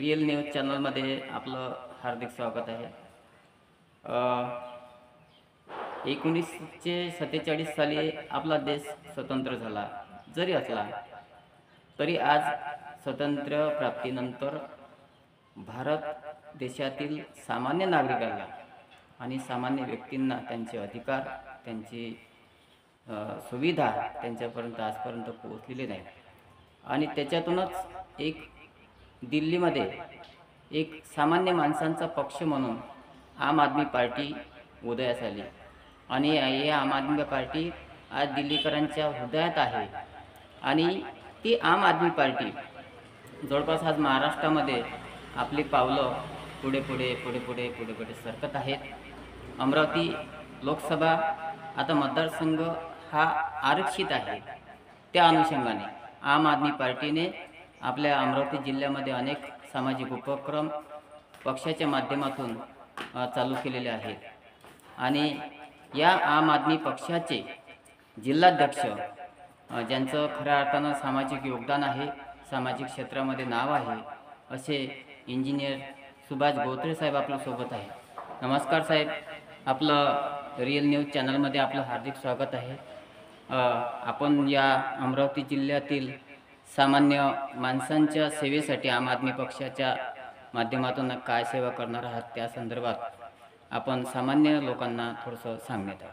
Real news चॅनलमध्ये आपलं हार्दिक स्वागत आहे. 1947 साली आपला देश स्वतंत्र झाला जरी असला तरी आज स्वातंत्र्य प्राप्तीनंतर भारत देशातील सामान्य नागरिकांना आणि सामान्य व्यक्तींना त्यांचे अधिकार, त्यांची सुविधा त्यांच्यापर्यंत आजपर्यंत पोहोचलेली नाही. आणि त्याच्यातूनच एक दिल्लीमध्ये एक सामान्य माणसांचा पक्ष म्हणून आम आदमी पार्टी उदयास आली. आणि ही आम आदमी पार्टी आज दिल्लीकरांच्या हृदयात आहे. आणि ती आम आदमी पार्टी जवळपास आज महाराष्ट्रामध्ये आपली पावलं पुढे पुढे पुढे पुढे पुढे पुढे सरकत आहेत. अमरावती लोकसभा आता मतदारसंघ हा आरक्षित आहे. त्या अनुषंगाने आम आदमी पार्टीने आपल्या अमरावती जिल्ह्यामध्ये अनेक सामाजिक उपक्रम पक्षाच्या माध्यमातून चालू केलेले आहेत. आणि या आम आदमी पक्षाचे जिल्हाध्यक्ष ज्यांचं खऱ्या अर्थानं सामाजिक योगदान आहे, सामाजिक क्षेत्रामध्ये नाव आहे, असे इंजिनियर सुभाष गोत्रे साहेब आपल्यासोबत आहे. नमस्कार साहेब, आपलं रिअल न्यूज चॅनलमध्ये आपलं हार्दिक स्वागत आहे. आपण या अमरावती जिल्ह्यातील सामान्य माणसांच्या सेवेसाठी आम आदमी पक्षाच्या माध्यमातून काय सेवा करणार आहात त्या संदर्भात आपण सामान्य लोकांना थोडंसं सांगण्यात आहे.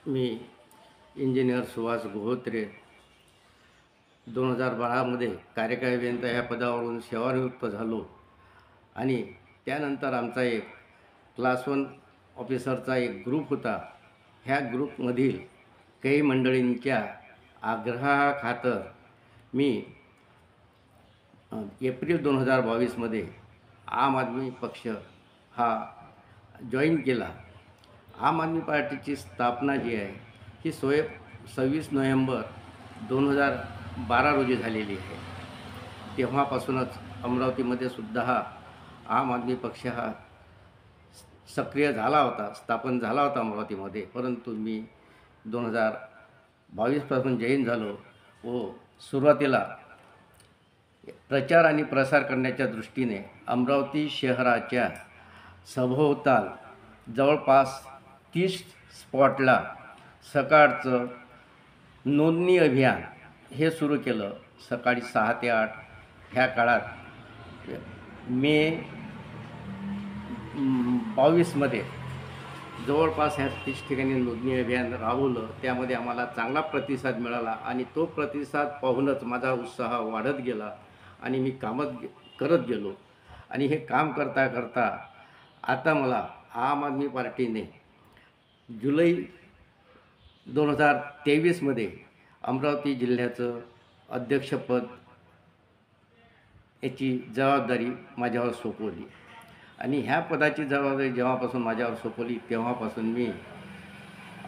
मी इंजिनियर सुभाष गोत्रे 2012 कार्यकारी अभियंता ह्या पदावरून सेवानिवृत्त झालो. आणि त्यानंतर आमचा एक क्लास 1 ऑफिसरचा एक ग्रुप होता. ह्या ग्रुपमधील काही मंडळींच्या आग्रहाखातर मी एप्रिल 2022 आम आदमी पक्ष हा जॉईन केला. आम आदमी पार्टीची स्थापना जी आहे ही 26 नोव्हेंबर 2012 रोजी झालेली आहे. तेव्हापासूनच अमरावतीमध्ये सुद्धा हा आम आदमी पक्ष हा सक्रिय झाला होता, स्थापन झाला होता अमरावतीमध्ये. परंतु मी 2022पासून जॉईन झालो व सुरुवातीला प्रचार आणि प्रसार करण्याच्या दृष्टीने अमरावती शहराच्या सभोवताल जवळपास 30 स्पॉटला सकाळचं नोंदणी अभियान हे सुरू केलं. सकाळी 6 ते 8 ह्या काळात मे 22 जवळपास ह्या 30 ठिकाणी नोंदणी अभियान राबवलं. त्यामध्ये आम्हाला चांगला प्रतिसाद मिळाला आणि तो प्रतिसाद पाहूनच माझा उत्साह वाढत गेला आणि मी कामच करत गेलो. आणि हे काम करता करता आता मला आम आदमी पार्टीने जुलै 2023 अमरावती जिल्ह्याचं अध्यक्षपद याची जबाबदारी माझ्यावर सोपवली. आणि ह्या पदाची जबाबदारी जेव्हापासून माझ्यावर सोपवली तेव्हापासून मी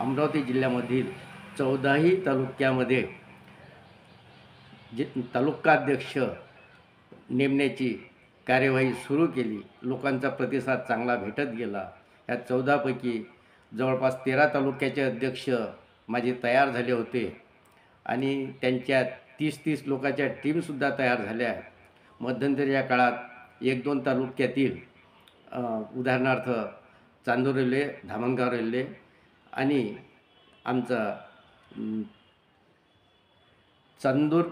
अमरावती जिल्ह्यामधील 14ही तालुक्यामध्ये तालुकाध्यक्ष नेमण्याची कार्यवाही सुरू केली. लोकांचा प्रतिसाद चांगला भेटत गेला. ह्या 14पैकी जवळपास 13 तालुक्याचे अध्यक्ष माझे तयार झाले होते आणि त्यांच्या 30 लोकांच्या टीमसुद्धा तयार झाल्या. मध्यंतरीच्या काळात 1-2 तालुक्यातील उदाहरणार्थ चांदूर रेल्वे, धामणगाव रेल्वे आणि आमचा चांदूर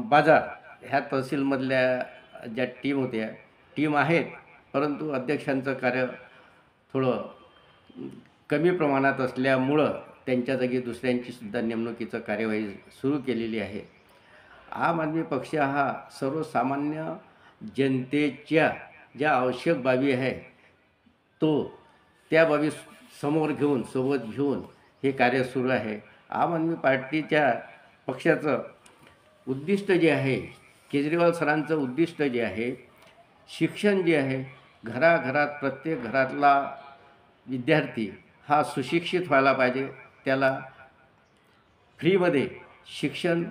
बाजार ह्या तहसीलमधल्या ज्या टीम होत्या, टीम आहेत, परंतु अध्यक्षांचं कार्य थोडं कमी प्रमाणात असल्यामुळं त्यांच्या जागी दुसऱ्यांचीसुद्धा नेमणुकीचं कार्यवाही सुरू केलेली आहे. आम आदमी पक्ष हा सर्वसामान्य जनतेच्या ज्या आवश्यक बाबी आहे त्या बाबी सोबत घेऊन हे कार्य सुरू आहे. आम आदमी पार्टीच्या पक्षाचं उद्दिष्ट जे आहे, केजरीवाल सरांचं उद्दिष्ट जे आहे, शिक्षण जे आहे, घराघरात प्रत्येक घरातला विद्यार्थी हा सुशिक्षित व्हायला पाहिजे, त्याला फ्रीमध्ये शिक्षण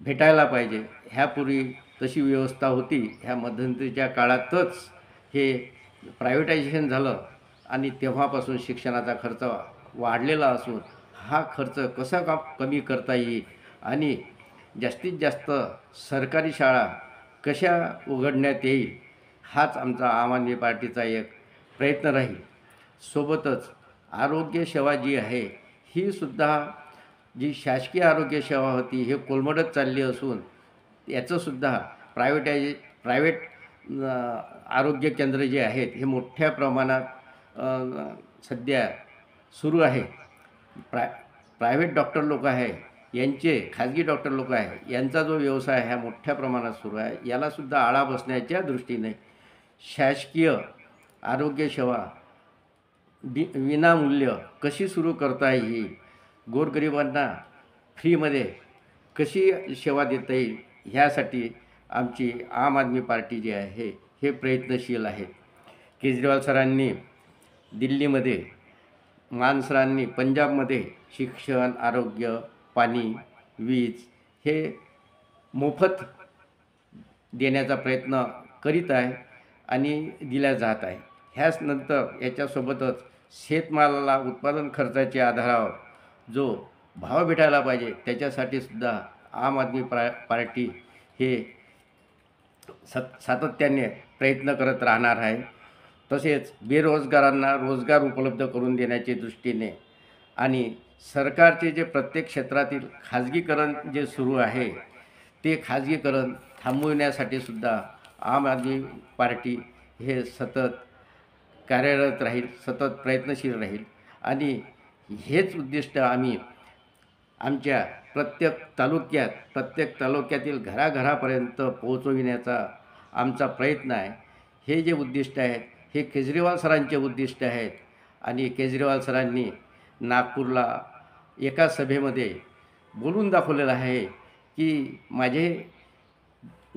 भेटायला पाहिजे. ह्यापूर्वी तशी व्यवस्था होती. ह्या मध्यंतरीच्या काळातच हे प्रायव्हेटायझेशन झालं आणि तेव्हापासून शिक्षणाचा खर्च वाढलेला असून हा खर्च कसा कमी करता येईल आणि जास्तीत जास्त सरकारी शाळा कशा उघडण्यात येईल हाच आमचा आम आदमी पार्टीचा एक प्रयत्न राहील. सोबतच आरोग्यसेवा जी आहे ही सुद्धा जी शासकीय आरोग्यसेवा होती हे कोलमडत चालली असून याचंसुद्धा प्रायव्हेट आरोग्य केंद्र जे आहेत हे मोठ्या प्रमाणात सध्या सुरू आहे. प्रायव्हेट डॉक्टर लोक आहे यांचे खाजगी डॉक्टर लोक आहे यांचा जो व्यवसाय हा मोठ्या प्रमाणात सुरू आहे यालासुद्धा आळा बसण्याच्या दृष्टीने शासकीय आरोग्यसेवा विनामूल्य कशी सुरू करता येईल, गोरगरिबांना फ्रीमध्ये कशी सेवा देता येईल ह्यासाठी आमची आम आदमी पार्टी जी आहे हे प्रयत्नशील आहे. केजरीवाल सरांनी दिल्लीमध्ये, मान सरांनी पंजाबमध्ये शिक्षण, आरोग्य, पाणी, वीज हे मोफत देण्याचा प्रयत्न करीत आहे आणि दिल्या जात आहे. ह्याच नंतर याच्यासोबतच शेतमालाला उत्पादन खर्चाच्या आधारावर जो भाव भेटायला पाहिजे त्याच्यासाठी सुद्धा आम आदमी पार्टी हे सातत्याने प्रयत्न करत राहणार आहे. तसेच बेरोजगारांना रोजगार उपलब्ध करून देण्याच्या दृष्टीने आणि सरकारचे जे प्रत्येक क्षेत्रातील खाजगीकरण जे सुरू आहे ते खाजगीकरण थांबविण्यासाठी सुद्धा आम आदमी पार्टी हे सतत कार्यरत राहील, सतत प्रयत्नशील राहील आणि हेच उद्दिष्ट आम्ही आमच्या प्रत्येक तालुक्यातील घराघरापर्यंत पोहोचविण्याचा आमचा प्रयत्न आहे. हे जे उद्दिष्ट आहेत हे केजरीवाल सरांचे उद्दिष्ट आहेत आणि केजरीवाल सरांनी नागपूरला एका सभेमध्ये बोलून दाखवलेलं आहे की माझे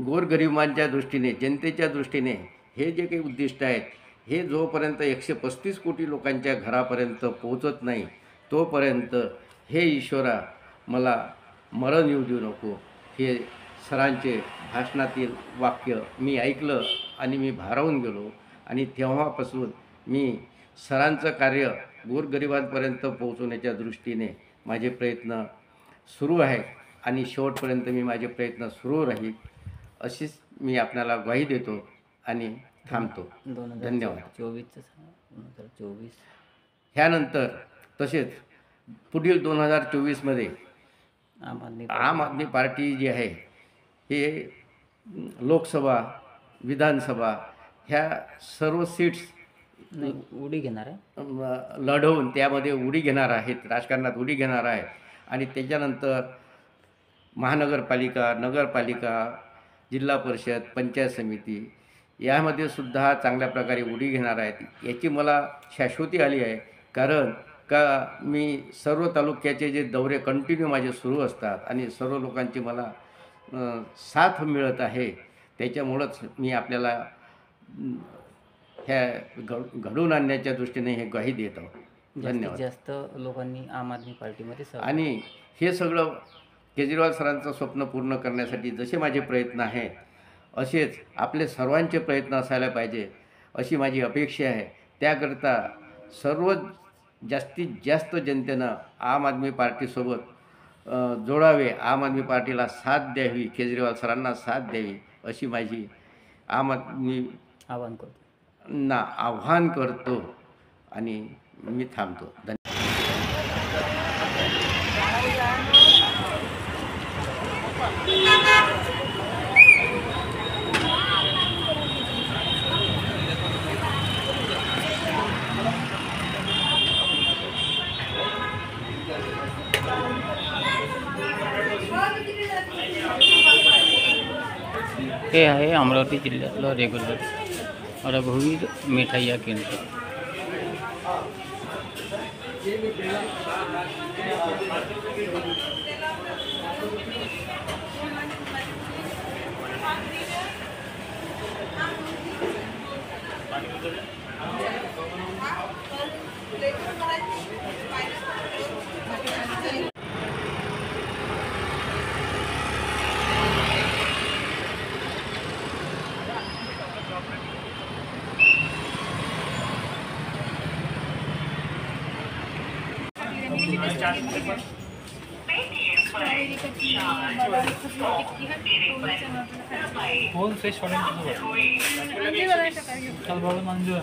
गोरगरिबांच्या दृष्टीने, जनतेच्या दृष्टीने हे जे काही उद्दिष्ट आहेत हे जोपर्यंत 135 कोटी लोकांच्या घरापर्यंत पोहोचत नाही तोपर्यंत हे ईश्वरा मला मरण येऊ देऊ नको. हे सरांचे भाषणातील वाक्य मी ऐकलं आणि मी भारावून गेलो आणि तेव्हापासून मी सरांचं कार्य गोरगरिबांपर्यंत पोहोचवण्याच्या दृष्टीने माझे प्रयत्न सुरू आहेत आणि शेवटपर्यंत मी माझे प्रयत्न सुरू राहील अशीच मी आपल्याला ग्वाही देतो आणि थांबतो. धन्यवाद. 2024 ह्यानंतर तसेच पुढील 2024मध्ये आम आदमी पार्टी जी आहे हे लोकसभा, विधानसभा ह्या सर्व सीट्स उडी घेणार आहे, लढवून त्यामध्ये उडी घेणार आहेत, राजकारणात उडी घेणार आहे आणि त्याच्यानंतर महानगरपालिका, नगरपालिका, जिल्हा परिषद, पंचायत समिती यामध्ये सुद्धा चांगल्या प्रकारे उडी घेणार आहेत याची मला शाश्वती आली आहे. कारण का मी सर्व तालुक्याचे जे दौरे कंटिन्यू माझे सुरू असतात आणि सर्व लोकांची मला साथ मिळत आहे त्याच्यामुळंच मी आपल्याला ह्या घडवून आणण्याच्या दृष्टीने हे ग्वाही देत आहोत. धन्यवाद. जास्त लोकांनी आम आदमी पार्टीमध्ये आणि हे सगळं केजरीवाल सरांचं स्वप्न पूर्ण करण्यासाठी जसे माझे प्रयत्न आहेत असेच आपले सर्वांचे प्रयत्न असायला पाहिजे अशी माझी अपेक्षा आहे. त्याकरता सर्व जास्तीत जास्त जनतेनं आम आदमी पार्टीसोबत जोडावे, आम आदमी पार्टीला साथ द्यावी, केजरीवाल सरांना साथ द्यावी अशी माझी आम आदमी आव्हान करतो आणि मी थांबतो. धन्यवाद. हे आहे अमरावती जिल्ह्यातलं रेग्युलर रघुवीर मिठाई केंद्र. फोन फ्रेश काल बघा मंजूर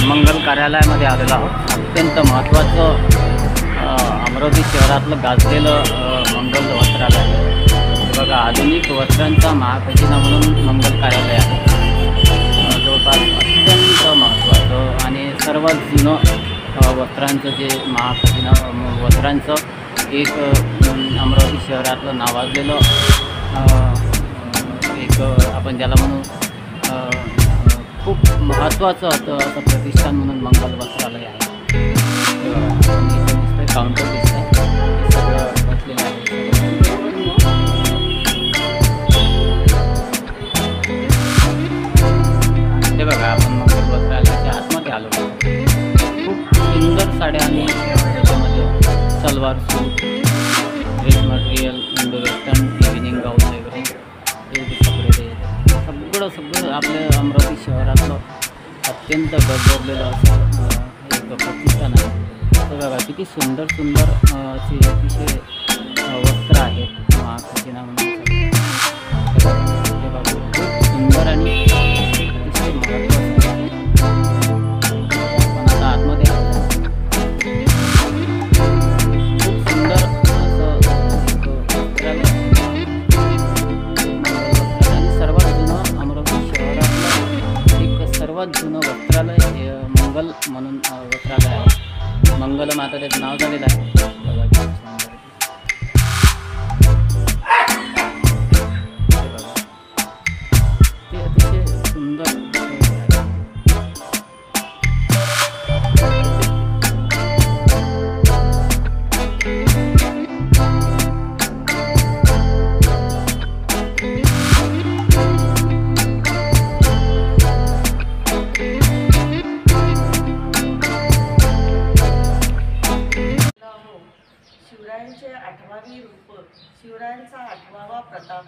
मंगल कार्यालयामध्ये आलेलो आहोत. अत्यंत महत्त्वाचं अमरावती शहरातलं गाजलेलं मंगल वस्त्रालय आहे. बघा, आधुनिक वस्त्रांचा महाखजिना म्हणून मंगल कार्यालय आहे. जवळपास अत्यंत महत्त्वाचं आणि सर्वात जुनं वस्त्रांचं जे महाखजिना वस्त्रांचं एक अमरावती शहरातलं नावाजलेलं एक आपण ज्याला म्हणू खूप महत्त्वाचं होतं असं प्रतिष्ठान म्हणून मंगल वस्त्रालय आहे. दिसतंय काउंटर दिसतंय, हे सगळं बसलेलं आहे. ते बघा, आपण मंगल वस्त्रालयाच्या आतमध्ये आलो. खूप सुंदर साड्या आणि त्याच्यामध्ये salwar suit, dress material, Indo western, evening gown वगैरे कपडे सगळं आपल्या अमरावती शहरातलं अत्यंत गजबजलेलं असं एक प्रतिष्ठान आहे. तर बघा, किती सुंदर सुंदर असे अतिशय वस्त्र आहेत महाखजिना म्हणून. हे बघा, खूप सुंदर आणि अतिशय महत्त्वाचं आहे. आपण आता आतमध्ये आलो. खूप सुंदर असं एक वस्त्रालय आणि सर्वात जुनं अमरावती शहरातलं एक सर्वात जुनं वस्त्रालय हे मंगल म्हणून वस्त्रालय आहे. मंगलम आता त्याचं नाव झालेलं आहे. बघा, किती सुंदर. हे बघा, ते अतिशय सुंदर आहे. शिवरायांचे 8वी रूप, शिवरायांचा 8वा प्रताप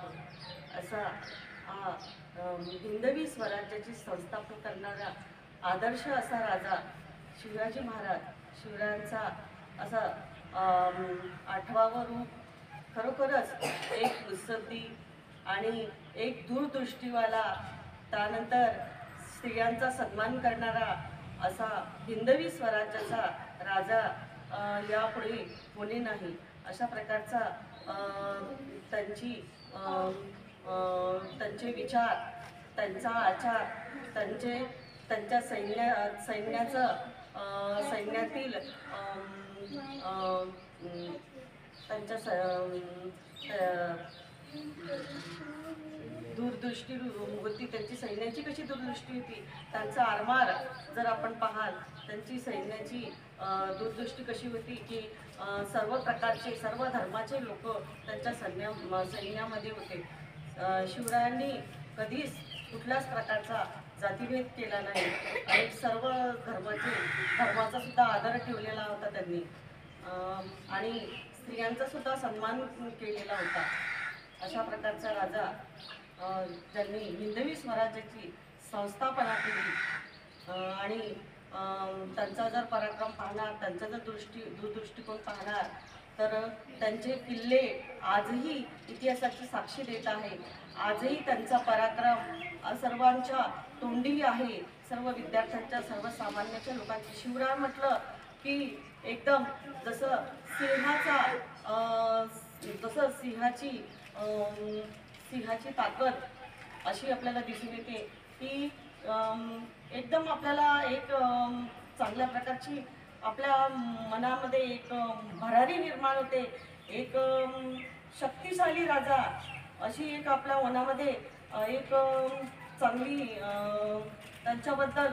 असा हिंदवी स्वराज्याची संस्थापना करणारा आदर्श असा राजा शिवाजी महाराज. शिवरायांचा असा 8वावं रूप खरोखरच एक मुत्सद्दी आणि एक दूरदृष्टीवाला, त्यानंतर स्त्रियांचा सन्मान करणारा असा हिंदवी स्वराज्याचा राजा यापुढे कोणी नाही. अशा प्रकारचा त्यांचे विचार, त्यांचा आचार, त्यांच्या सैन्यातील दूरदृष्टी होती. त्यांची सैन्याची कशी दूरदृष्टी होती, त्यांचा आरमार जर आपण पाहाल, त्यांची सैन्याची दूरदृष्टी कशी होती की सर्व प्रकारचे, सर्व धर्माचे लोक त्यांच्या सैन्यामध्ये होते. शिवरायांनी कधीच कुठल्याच प्रकारचा जातीभेद केला नाही आणि सर्व धर्माचा सुद्धा आदर ठेवलेला होता त्यांनी. आणि स्त्रियांचा सुद्धा सन्मान केलेला होता. अशा प्रकारचा राजा ज्यांनी हिंदवी स्वराज्याची संस्थापना केली. आणि त्यांचा जर पराक्रम पाहणार, त्यांचा जर दूरदृष्टिकोन पाहणार तर त्यांचे किल्ले आजही इतिहासाची साक्षी देत आहे. आजही त्यांचा पराक्रम सर्वांच्या तोंडी आहे, सर्व विद्यार्थ्यांच्या, सर्वसामान्यांच्या लोकांची. शिवराय म्हटलं की एकदम जसं सिंहाची ताकद अशी आपल्याला दिसून येते की एकदम आपल्याला एक चांगल्या प्रकारची आपल्या मनामध्ये एक भरारी निर्माण होते. एक शक्तिशाली राजा अशी एक आपल्या मनामध्ये एक चांगली त्यांच्याबद्दल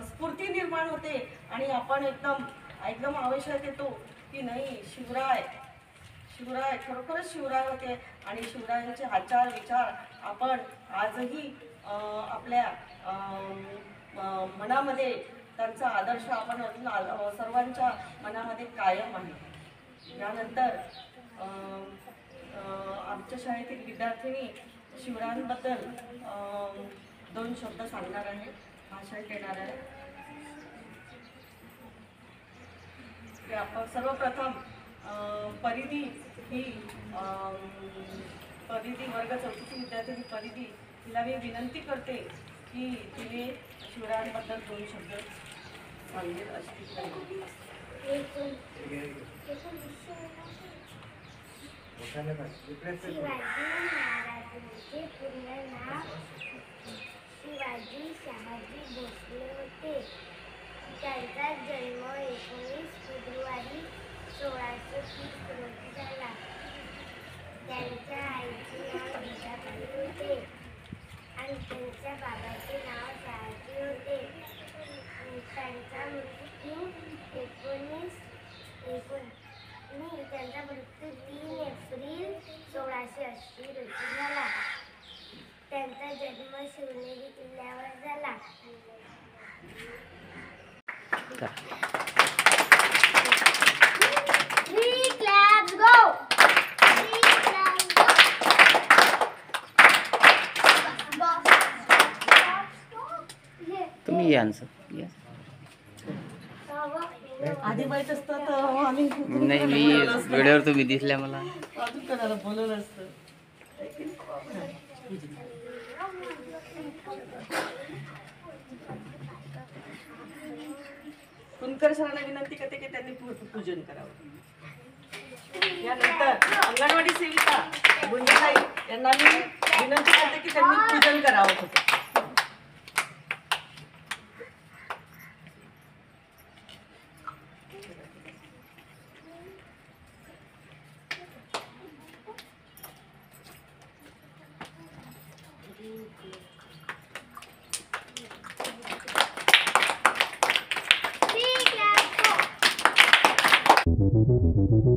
स्फूर्ती निर्माण होते आणि आपण एकदम आवेशात येतो की नाही, शिवराय खरोखरच शिवराय होते. आणि शिवरायांचे आचार विचार आपण आजही आपल्या मनामध्ये त्यांचा आदर्श आपण अजून सर्वांच्या मनामध्ये कायम आहे. यानंतर आमच्या शाळेतील विद्यार्थिनी शिवरायांबद्दल 2 शब्द सांगणार आहे, भाषण देणार आहे. की आपण सर्वप्रथम परिधी ही वर्ग 4ची विद्यार्थिनी परिधी, तिला मी विनंती करते की तिने शिवरायांबद्दल 2 शब्द सांगेल अशी शिवाजी महाराजांचे पूर्ण नाव शिवाजी शहाजी भोसले होते. त्यांचा जन्म 19 फेब्रुवारी 1630 रोजी झाला. त्यांच्या आईचे नाव जिजाबाई होते आणि त्यांच्या बाबाचे नाव शहाजी होते. त्यांचा मृत्यू 3 एप्रिल 1680 रोजी झाला. त्यांचा जन्म शिवनेरी किल्ल्यावर झाला. Three claps go. Three claps go. तुम्ही या आन्सर या. आधी माहीत असतं तर आम्ही नाही, मी वेळेवर तुम्ही दिसल्या मला. अजून कोणाला बोलवलं असतं. कुणकर सरांना विनंती करते की त्यांनी पूजन करावं. यानंतर अंगणवाडी सेविका गुंजाताई यांना मी विनंती करते की त्यांनी पूजन करावं होतं. Three claps go.